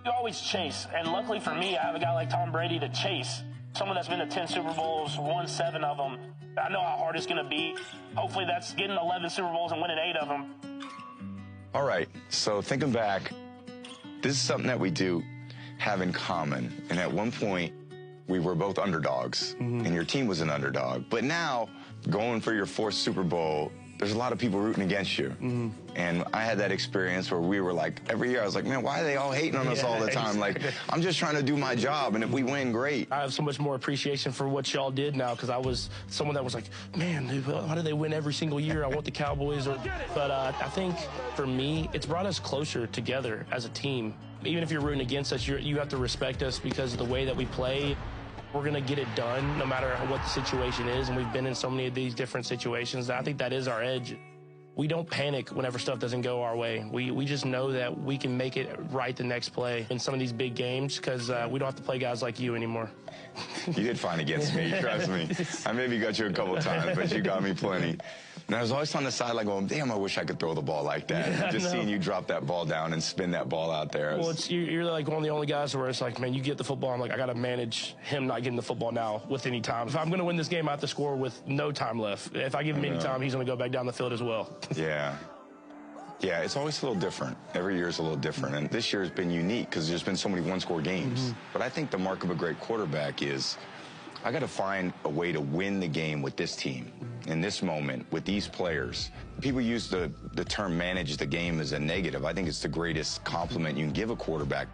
You always chase, and luckily for me, I have a guy like Tom Brady to chase. Someone that's been to 10 Super Bowls, won 7 of them. I know how hard it's going to be. Hopefully that's getting 11 Super Bowls and winning 8 of them. All right, so thinking back, this is something that we do have in common. And at one point, we were both underdogs, and your team was an underdog. But now, going for your 4th Super Bowl, there's a lot of people rooting against you. And I had that experience where we were like, every year I was like, man, why are they all hating on us all the time? Exactly. Like, I'm just trying to do my job, and if we win, great. I have so much more appreciation for what y'all did now, because I was someone that was like, man, dude, how do they win every single year? I want the Cowboys. But I think for me, it's brought us closer together as a team. Even if you're rooting against us, you have to respect us because of the way that we play. We're going to get it done no matter what the situation is, and we've been in so many of these different situations. I think that is our edge. We don't panic whenever stuff doesn't go our way. We just know that we can make it right the next play in some of these big games because we don't have to play guys like you anymore. You did fine against me, trust me. I maybe got you a couple times, but you got me plenty. And I was always on the sideline going, damn, I wish I could throw the ball like that. Yeah, just seeing you drop that ball down and spin that ball out there. Well, you're like one of the only guys where it's like, man, you get the football. I'm like, I got to manage him not getting the football now with any time. If I'm going to win this game, I have to score with no time left. If I give him any time, he's going to go back down the field as well. Yeah. Yeah, it's always a little different. Every year is a little different. And this year has been unique because there's been so many one-score games. But I think the mark of a great quarterback is I got to find a way to win the game with this team in this moment with these players. People use the term manage the game as a negative. I think it's the greatest compliment you can give a quarterback.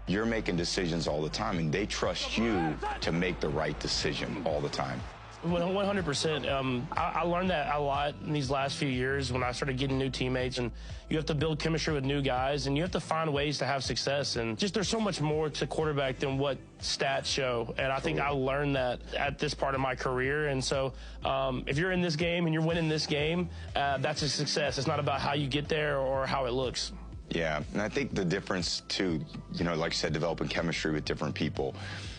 You're making decisions all the time, and they trust you to make the right decision all the time. 100%. I learned that a lot in these last few years when I started getting new teammates, and you have to build chemistry with new guys, and you have to find ways to have success. And just there's so much more to quarterback than what stats show. And I think I learned that at this part of my career. And so if you're in this game and you're winning this game, that's a success. It's not about how you get there or how it looks. Yeah, and I think the difference, too, you know, like I said, developing chemistry with different people.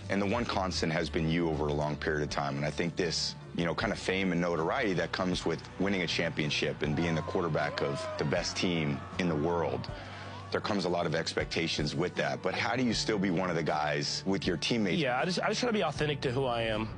And the one constant has been you over a long period of time. And I think this, you know, kind of fame and notoriety that comes with winning a championship and being the quarterback of the best team in the world, there comes a lot of expectations with that. But how do you still be one of the guys with your teammates? Yeah, I just try to be authentic to who I am.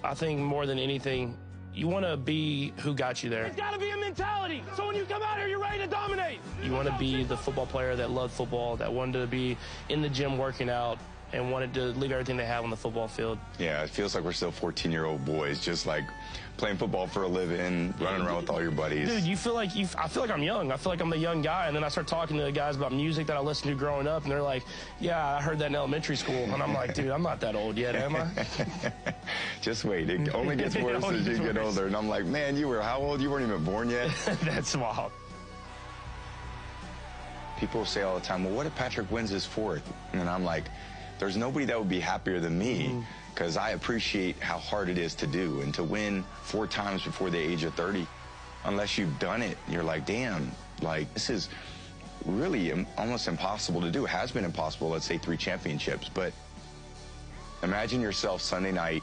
I think more than anything, you want to be who got you there. It's got to be a mentality. So when you come out here, you're ready to dominate. You want to be the football player that loved football, that wanted to be in the gym working out, and wanted to leave everything they have on the football field. Yeah, it feels like we're still 14-year-old boys, just like playing football for a living, running around with all your buddies. Dude, I feel like I'm young. I feel like I'm the young guy, and then I start talking to the guys about music that I listened to growing up, and they're like, yeah, I heard that in elementary school. And I'm like, dude, I'm not that old yet, am I? Just wait. It only gets worse as you get older. And I'm like, man, you were how old? You weren't even born yet? That's wild. People say all the time, well, what if Patrick wins his 4th? And I'm like, there's nobody that would be happier than me because I appreciate how hard it is to do. And to win 4 times before the age of 30, unless you've done it, you're like, damn, like this is really almost impossible to do. It has been impossible, let's say 3 championships. But imagine yourself Sunday night,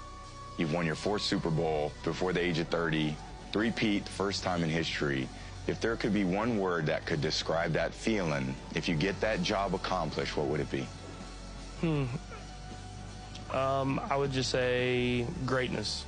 you've won your 4th Super Bowl before the age of 30, three-peat, first time in history. If there could be one word that could describe that feeling, if you get that job accomplished, what would it be? I would just say greatness.